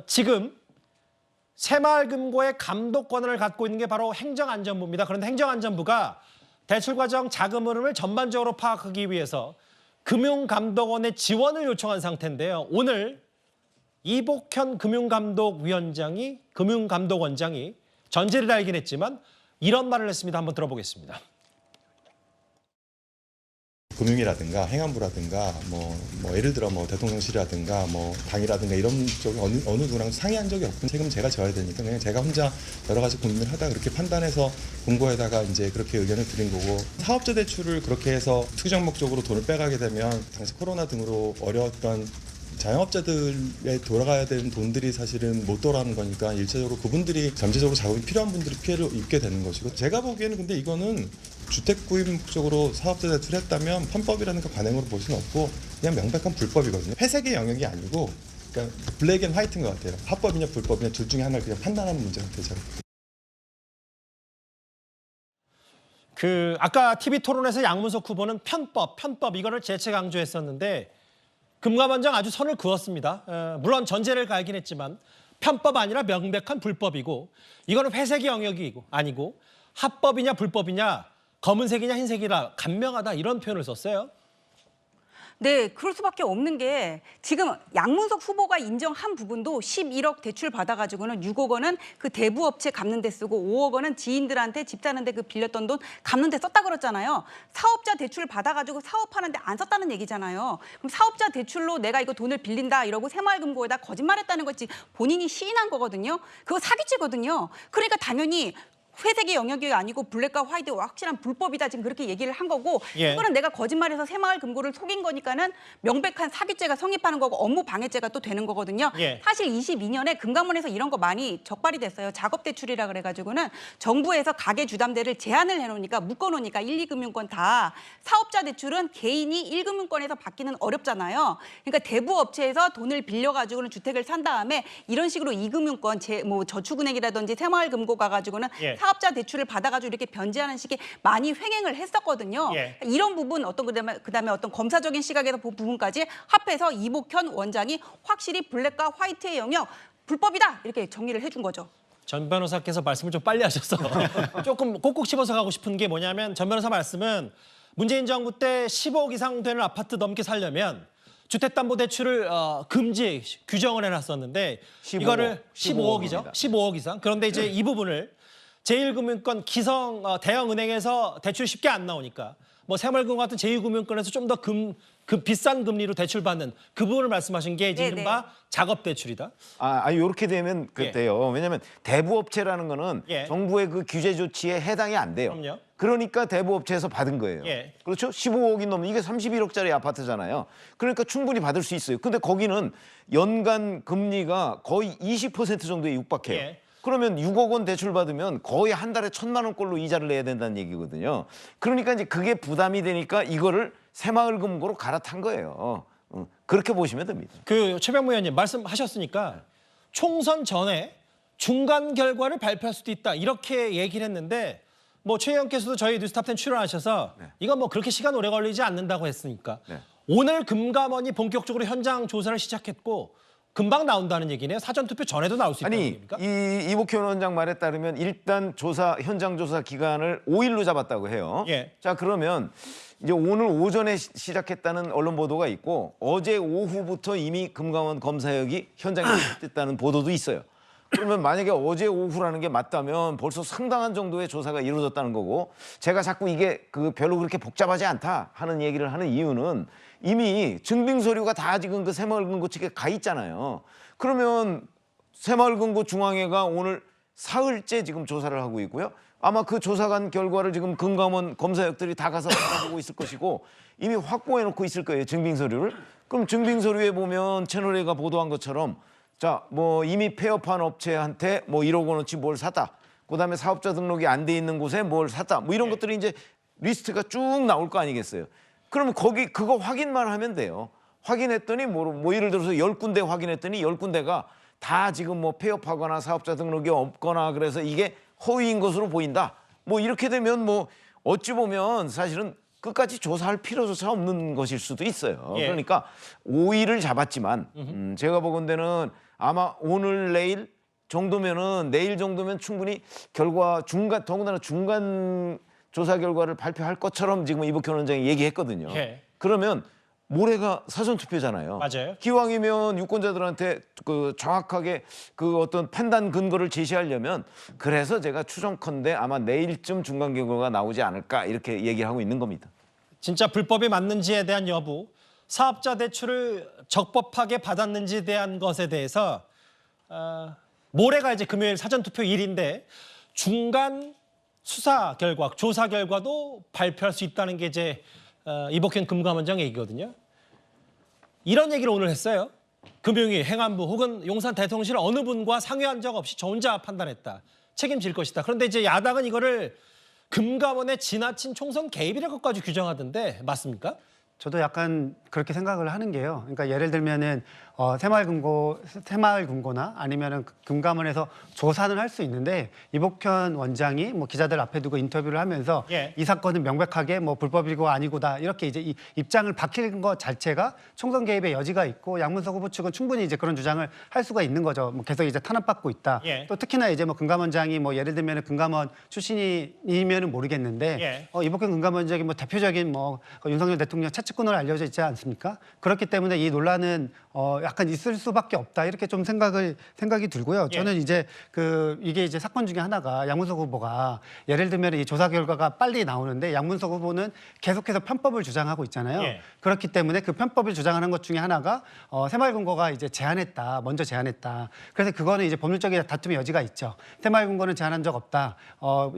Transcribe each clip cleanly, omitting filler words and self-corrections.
지금 새마을금고의 감독 권한을 갖고 있는 게 바로 행정안전부입니다. 그런데 행정안전부가 대출 과정 자금 흐름을 전반적으로 파악하기 위해서 금융감독원의 지원을 요청한 상태인데요. 오늘 이복현 금융감독원장이 전제를 알긴 했지만 이런 말을 했습니다. 한번 들어보겠습니다. 금융이라든가 행안부라든가 뭐 예를 들어 대통령실이라든가 당이라든가 이런 쪽에 어느 누구랑 상의한 적이 없고 책임 제가 져야 되니까 그냥 제가 혼자 여러 가지 고민을 하다 그렇게 판단해서 공고에다가 이제 그렇게 의견을 드린 거고, 사업자 대출을 그렇게 해서 투정 목적으로 돈을 빼가게 되면 당시 코로나 등으로 어려웠던 자영업자들에 돌아가야 되는 돈들이 사실은 못 돌아가는 거니까 일차적으로 그분들이 잠재적으로 자금이 필요한 분들이 피해를 입게 되는 것이고, 제가 보기에는 근데 이거는 주택 구입 목적으로 사업자 대출했다면 편법이라는 관행으로 볼 수는 없고 그냥 명백한 불법이거든요. 회색의 영역이 아니고 그러니까 블랙 앤 화이트인 것 같아요. 합법이냐 불법이냐 둘 중에 하나를 그냥 판단하는 문제 같아요. 아까 TV 토론에서 양문석 후보는 편법 이거를 재차 강조했었는데 금감원장 아주 선을 그었습니다. 물론 전제를 갈긴 했지만 편법 아니라 명백한 불법이고, 이거는 회색의 영역이 아니고 합법이냐 불법이냐 검은색이냐 흰색이라 간명하다 이런 표현을 썼어요. 네, 그럴 수밖에 없는 게 지금 양문석 후보가 인정한 부분도 11억 대출 받아가지고는 6억 원은 그 대부업체 갚는 데 쓰고 5억 원은 지인들한테 집 사는데 그 빌렸던 돈 갚는 데 썼다 그랬잖아요. 사업자 대출 받아가지고 사업하는데 안 썼다는 얘기잖아요. 그럼 사업자 대출로 내가 이거 돈을 빌린다 이러고 새마을금고에다 거짓말했다는 거지 본인이 시인한 거거든요. 그거 사기죄거든요. 그러니까 당연히 회색의 영역이 아니고 블랙과 화이트가 확실한 불법이다 지금 그렇게 얘기를 한 거고, 이거는 내가 거짓말해서 새마을금고를 속인 거니까는 명백한 사기죄가 성립하는 거고 업무 방해죄가 또 되는 거거든요. 사실 22년에 금감원에서 이런 거 많이 적발이 됐어요. 작업대출이라 그래가지고는 정부에서 가계주담대를 제한을 해놓으니까 묶어놓으니까 1, 2금융권 다 사업자 대출은 개인이 1금융권에서 받기는 어렵잖아요. 그러니까 대부업체에서 돈을 빌려가지고는 주택을 산 다음에 이런 식으로 2금융권 저축은행이라든지 새마을금고 가가지고는 사업자 대출을 받아가지고 이렇게 변제하는 식의 많이 횡행을 했었거든요. 이런 부분 그다음에 어떤 검사적인 시각에서 그 부분까지 합해서 이복현 원장이 확실히 블랙과 화이트의 영역 불법이다 이렇게 정리를 해준 거죠. 전 변호사께서 말씀을 좀 빨리 하셔서 조금 꼭꼭 씹어서 가고 싶은 게 뭐냐면, 전 변호사 말씀은 문재인 정부 때 15억 이상 되는 아파트 넘게 살려면 주택담보대출을 규정을 해놨었는데 15억, 이거를 15억이죠. 15억 이상. 그런데 이제 이 부분을 제1금융권 기성 대형 은행에서 대출 쉽게 안 나오니까 새마을금고 같은 제2금융권에서 좀 더 비싼 금리로 대출받는 그 부분을 말씀하신 게 이른바 작업대출이다. 이렇게 되면 그때요. 왜냐하면 대부업체라는 거는 정부의 그 규제 조치에 해당이 안 돼요. 그럼요. 그러니까 대부업체에서 받은 거예요. 그렇죠? 15억이 넘는 이게 31억짜리 아파트잖아요. 그러니까 충분히 받을 수 있어요. 근데 거기는 연간 금리가 거의 20% 정도에 육박해요. 그러면 6억 원 대출 받으면 거의 한 달에 1,000만 원꼴로 이자를 내야 된다는 얘기거든요. 그러니까 이제 그게 부담이 되니까 이거를 새마을금고로 갈아탄 거예요. 그렇게 보시면 됩니다. 최병무 의원님 말씀하셨으니까 총선 전에 중간 결과를 발표할 수도 있다 이렇게 얘기를 했는데, 최 의원께서도 저희 뉴스탑10 출연하셔서 이건 그렇게 시간 오래 걸리지 않는다고 했으니까 오늘 금감원이 본격적으로 현장 조사를 시작했고 금방 나온다는 얘기네요. 사전투표 전에도 나올 수 있다는 얘기입니까? 이복현 원장 말에 따르면 일단 현장 조사 기간을 5일로 잡았다고 해요. 자, 그러면 이제 오늘 오전에 시작했다는 언론 보도가 있고 어제 오후부터 이미 금감원 검사역이 현장에 됐다는 보도도 있어요. 그러면 만약에 어제 오후라는 게 맞다면 벌써 상당한 정도의 조사가 이루어졌다는 거고, 제가 자꾸 이게 별로 그렇게 복잡하지 않다 하는 얘기를 하는 이유는 이미 증빙서류가 다 지금 그 새마을금고 측에 가 있잖아요. 그러면 새마을금고 중앙회가 오늘 사흘째 지금 조사를 하고 있고요. 아마 그 조사관 결과를 지금 금감원 검사역들이 다 가서 알아보고 있을 것이고 이미 확보해 놓고 있을 거예요, 증빙서류를. 그럼 증빙서류에 보면 채널A가 보도한 것처럼 이미 폐업한 업체한테 1억 원어치 뭘 샀다. 그다음에 사업자 등록이 안 돼 있는 곳에 뭘 샀다. 이런 것들이 이제 리스트가 쭉 나올 거 아니겠어요. 그러면 그거 확인만 하면 돼요. 확인했더니 예를 들어서 10군데 확인했더니 10군데가 다 지금 폐업하거나 사업자 등록이 없거나 그래서 이게 허위인 것으로 보인다. 이렇게 되면 어찌 보면 사실은 끝까지 조사할 필요조차 없는 것일 수도 있어요. 그러니까 5일을 잡았지만 제가 보건대는 아마 오늘 내일 정도면은 내일 정도면 충분히 결과 더군다나 중간 조사 결과를 발표할 것처럼 지금 이복현 원장이 얘기했거든요. 예. 그러면 모레가 사전 투표잖아요. 맞아요. 기왕이면 유권자들한테 그 정확하게 그 어떤 판단 근거를 제시하려면 그래서 제가 추정컨대 아마 내일쯤 중간 결과가 나오지 않을까 이렇게 얘기하고 있는 겁니다. 진짜 불법이 맞는지에 대한 여부, 사업자 대출을 적법하게 받았는지에 대한 것에 대해서 모레가 이제 금요일 사전투표일인데 중간 수사 결과, 조사 결과도 발표할 수 있다는 게 이제 이복현 금감원장 얘기거든요. 이런 얘기를 오늘 했어요. 금융위, 행안부 혹은 용산 대통령실 어느 분과 상의한 적 없이 저 혼자 판단했다. 책임질 것이다. 그런데 이제 야당은 이거를 금감원의 지나친 총선 개입이라고까지 규정하던데 맞습니까? 저도 약간 그렇게 생각을 하는 게요. 그러니까 예를 들면은 새마을금고나 아니면은 금감원에서 조사는 할 수 있는데 이복현 원장이 뭐 기자들 앞에 두고 인터뷰를 하면서 예. 이 사건은 명백하게 뭐 불법이고 아니고다 이렇게 이제 이 입장을 밝히는 것 자체가 총선 개입의 여지가 있고 양문석 후보 측은 충분히 이제 그런 주장을 할 수가 있는 거죠. 뭐 계속 이제 탄압받고 있다. 예. 또 특히나 이제 뭐 금감원장이 뭐 예를 들면은 금감원 출신이면은 모르겠는데 예. 이복현 금감원장이 뭐 대표적인 뭐 윤석열 대통령 채찍꾼으로 알려져 있지 않습니까? 그렇기 때문에 이 논란은 약간 있을 수밖에 없다 이렇게 좀 생각이 들고요. 예. 저는 이제 이게 이제 사건 중에 하나가 양문석 후보가 예를 들면 이 조사 결과가 빨리 나오는데 양문석 후보는 계속해서 편법을 주장하고 있잖아요. 예. 그렇기 때문에 그 편법을 주장하는 것 중에 하나가 새마을금고가 이제 먼저 제안했다. 그래서 그거는 이제 법률적인 다툼의 여지가 있죠. 새마을금고는 제안한 적 없다.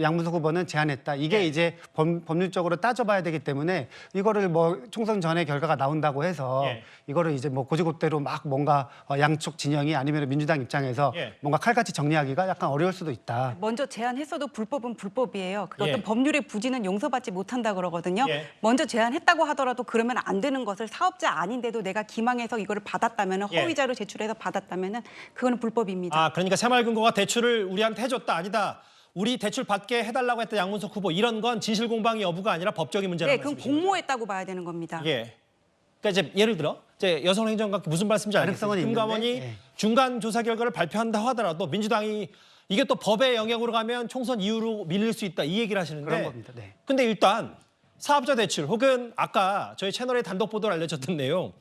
양문석 후보는 제안했다. 이게 예. 이제 법률적으로 따져봐야 되기 때문에 이거를 뭐 총선 전에 결과가 나온다고 해서 예. 이거를 이제 뭐 고지고대로 막 뭔가 양쪽 진영이 아니면 민주당 입장에서 예. 뭔가 칼같이 정리하기가 약간 어려울 수도 있다. 먼저 제안했어도 불법은 불법이에요. 그 예. 어떤 법률의 부지는 용서받지 못한다 그러거든요. 예. 먼저 제안했다고 하더라도 그러면 안 되는 것을 사업자 아닌데도 내가 기망해서 이거를 받았다면 예. 허위자료 제출해서 받았다면 그거는 불법입니다. 아, 그러니까 새마을금고가 대출을 우리한테 해줬다 아니다. 우리 대출 받게 해달라고 했던 양문석 후보 이런 건 진실공방의 여부가 아니라 법적인 문제라는 네, 그건 말씀이시죠? 공모했다고 봐야 되는 겁니다. 예. 그러니까 이제 예를 들어 이제 여성행정관 무슨 말씀인지 알겠어요. 가능성은 금감원이 있는데, 예. 중간 조사 결과를 발표한다 하더라도 민주당이 이게 또 법의 영역으로 가면 총선 이후로 밀릴 수 있다 이 얘기를 하시는데 그런 겁니다. 네. 근데 일단 사업자 대출 혹은 아까 저희 채널에 단독 보도로 알려졌던 내용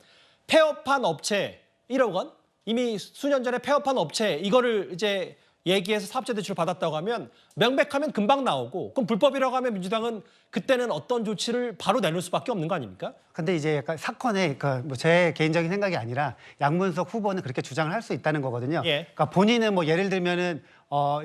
폐업한 업체 1억 원 이미 수년 전에 폐업한 업체 이거를 이제 얘기해서 사업자 대출을 받았다고 하면 명백하면 금방 나오고 그럼 불법이라고 하면 민주당은 그때는 어떤 조치를 바로 내놓을 수밖에 없는 거 아닙니까? 근데 이제 약간 사건에 그러니까 뭐 제 개인적인 생각이 아니라 양문석 후보는 그렇게 주장을 할 수 있다는 거거든요. 예. 그러니까 본인은 뭐 예를 들면은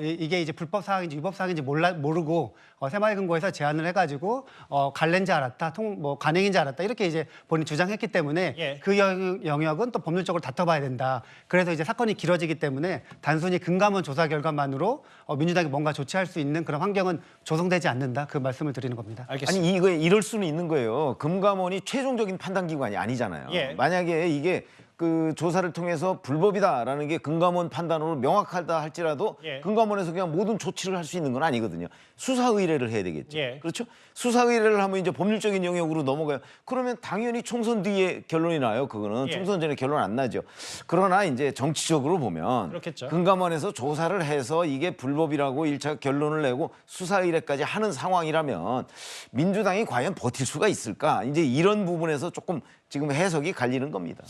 이게 이제 불법 사항인지 위법 사항인지 모르고 새마을금고에서 제안을 해가지고 갈랜지 알았다, 간행인지 알았다 이렇게 이제 본인 주장했기 때문에 예. 그 영역은 또 법률적으로 다퉈봐야 된다. 그래서 이제 사건이 길어지기 때문에 단순히 금감원 조사 결과만으로 민주당이 뭔가 조치할 수 있는 그런 환경은 조성되지 않는다. 그 말씀을 드리는 겁니다. 알겠습니다. 아니 이럴 수는 있는 거예요. 금감원이 최종적인 판단 기관이 아니잖아요. 예. 만약에 이게 그 조사를 통해서 불법이다라는 게 금감원 판단으로 명확하다 할지라도 예. 금감원에서 그냥 모든 조치를 할 수 있는 건 아니거든요. 수사 의뢰를 해야 되겠죠. 예. 그렇죠? 수사 의뢰를 하면 이제 법률적인 영역으로 넘어가요. 그러면 당연히 총선 뒤에 결론이 나요. 그거는 예. 총선 전에 결론 안 나죠. 그러나 이제 정치적으로 보면 그렇겠죠. 금감원에서 조사를 해서 이게 불법이라고 1차 결론을 내고 수사 의뢰까지 하는 상황이라면 민주당이 과연 버틸 수가 있을까? 이제 이런 부분에서 조금 지금 해석이 갈리는 겁니다.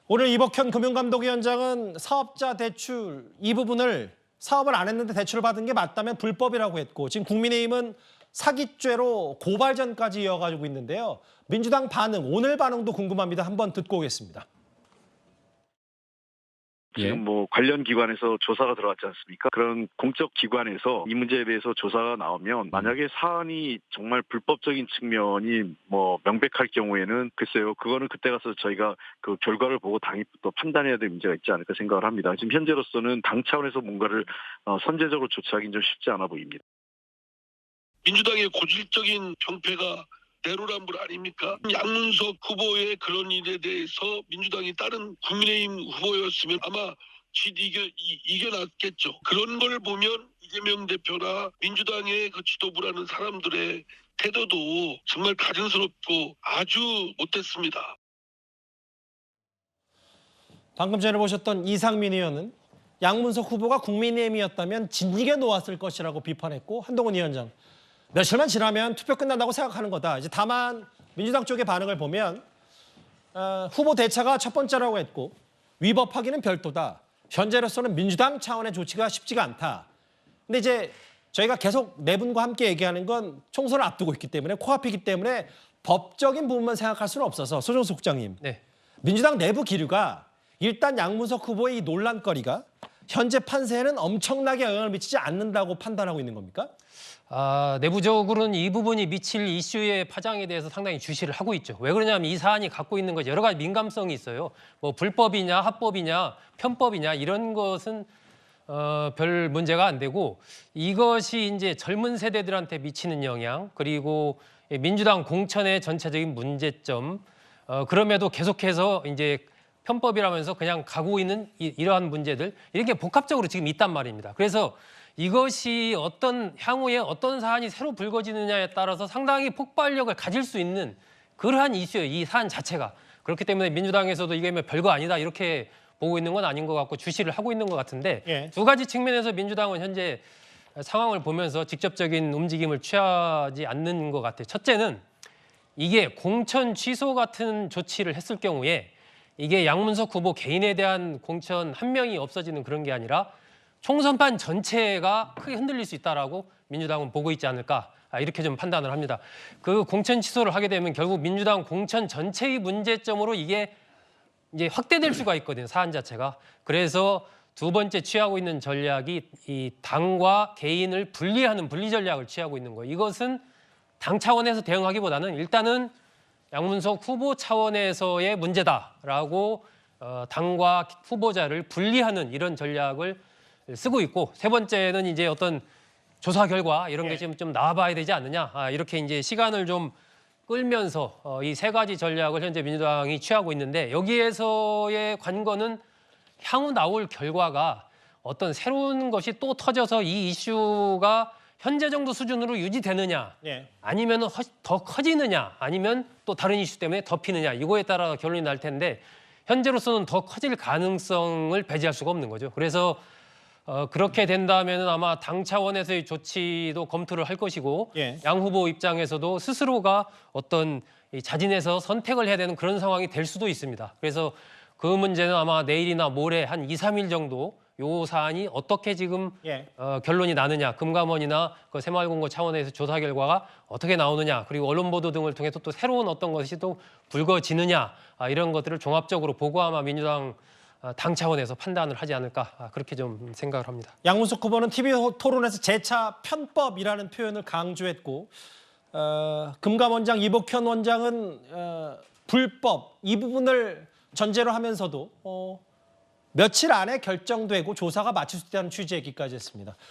오늘 이복현 금융감독위원장은 사업자 대출 이 부분을 사업을 안 했는데 대출을 받은 게 맞다면 불법이라고 했고 지금 국민의힘은 사기죄로 고발전까지 이어가지고 있는데요. 민주당 반응, 오늘 반응도 궁금합니다. 한번 듣고 오겠습니다. 지금 뭐 관련 기관에서 조사가 들어왔지 않습니까? 그런 공적 기관에서 이 문제에 대해서 조사가 나오면 만약에 사안이 정말 불법적인 측면이 뭐 명백할 경우에는 글쎄요, 그거는 그때 가서 저희가 그 결과를 보고 당이 또 판단해야 될 문제가 있지 않을까 생각을 합니다. 지금 현재로서는 당 차원에서 뭔가를 선제적으로 조치하기는 좀 쉽지 않아 보입니다. 민주당의 고질적인 병폐가 내로남불 아닙니까? 양문석 후보의 그런 일에 대해서 민주당이 다른 국민의힘 후보였으면 아마 이겨났겠죠. 그런 걸 보면 이재명 대표나 민주당의 그 지도부라는 사람들의 태도도 정말 가증스럽고 아주 못됐습니다. 방금 전에 보셨던 이상민 의원은 양문석 후보가 국민의힘이었다면 진익에 놓았을 것이라고 비판했고, 한동훈 위원장 며칠만 지나면 투표 끝난다고 생각하는 거다. 이제 다만 민주당 쪽의 반응을 보면 후보 대차가 첫 번째라고 했고 위법하기는 별도다. 현재로서는 민주당 차원의 조치가 쉽지가 않다. 근데 이제 저희가 계속 네 분과 함께 얘기하는 건 총선을 앞두고 있기 때문에 코앞이기 때문에 법적인 부분만 생각할 수는 없어서 소정수 국장님. 네. 민주당 내부 기류가 일단 양문석 후보의 이 논란거리가 현재 판세에는 엄청나게 영향을 미치지 않는다고 판단하고 있는 겁니까? 내부적으로는 이 부분이 미칠 이슈의 파장에 대해서 상당히 주시를 하고 있죠. 왜 그러냐면 이 사안이 갖고 있는 것이 여러 가지 민감성이 있어요. 뭐 불법이냐 합법이냐 편법이냐 이런 것은 별 문제가 안 되고, 이것이 이제 젊은 세대들한테 미치는 영향, 그리고 민주당 공천의 전체적인 문제점, 그럼에도 계속해서 이제 편법이라면서 그냥 가고 있는 이러한 문제들, 이렇게 복합적으로 지금 있단 말입니다. 그래서 이것이 향후에 어떤 사안이 새로 불거지느냐에 따라서 상당히 폭발력을 가질 수 있는 그러한 이슈예요, 이 사안 자체가. 그렇기 때문에 민주당에서도 이게 뭐 별거 아니다 이렇게 보고 있는 건 아닌 것 같고 주시를 하고 있는 것 같은데, 예. 두 가지 측면에서 민주당은 현재 상황을 보면서 직접적인 움직임을 취하지 않는 것 같아요. 첫째는 이게 공천 취소 같은 조치를 했을 경우에 이게 양문석 후보 개인에 대한 공천 한 명이 없어지는 그런 게 아니라 총선판 전체가 크게 흔들릴 수 있다라고 민주당은 보고 있지 않을까, 이렇게 좀 판단을 합니다. 그 공천 취소를 하게 되면 결국 민주당 공천 전체의 문제점으로 이게 이제 확대될 수가 있거든요, 사안 자체가. 그래서 두 번째 취하고 있는 전략이 이 당과 개인을 분리하는 분리 전략을 취하고 있는 거예요. 이것은 당 차원에서 대응하기보다는 일단은 양문석 후보 차원에서의 문제다라고 당과 후보자를 분리하는 이런 전략을 쓰고 있고, 세 번째는 이제 어떤 조사 결과 이런 게 지금 좀 나와봐야 되지 않느냐, 이렇게 이제 시간을 좀 끌면서 이 세 가지 전략을 현재 민주당이 취하고 있는데, 여기에서의 관건은 향후 나올 결과가 어떤 새로운 것이 또 터져서 이 이슈가 현재 정도 수준으로 유지되느냐, 예. 아니면 더 커지느냐, 아니면 또 다른 이슈 때문에 덮이느냐, 이거에 따라 결론이 날 텐데 현재로서는 더 커질 가능성을 배제할 수가 없는 거죠. 그래서 그렇게 된다면 아마 당 차원에서의 조치도 검토를 할 것이고, 예. 양 후보 입장에서도 스스로가 어떤 자진해서 선택을 해야 되는 그런 상황이 될 수도 있습니다. 그래서 그 문제는 아마 내일이나 모레 한 2, 3일 정도 요 사안이 어떻게 지금 예. 결론이 나느냐, 금감원이나 그 새마을금고 차원에서 조사 결과가 어떻게 나오느냐, 그리고 언론 보도 등을 통해서 또 새로운 어떤 것이 또 불거지느냐, 이런 것들을 종합적으로 보고 아마 민주당 당 차원에서 판단을 하지 않을까, 그렇게 좀 생각을 합니다. 양문석 후보는 TV 토론에서 재차 편법이라는 표현을 강조했고, 금감원장 이복현 원장은 불법 이 부분을 전제로 하면서도 며칠 안에 결정되고 조사가 마칠 수 있다는 취지의 얘기까지 했습니다.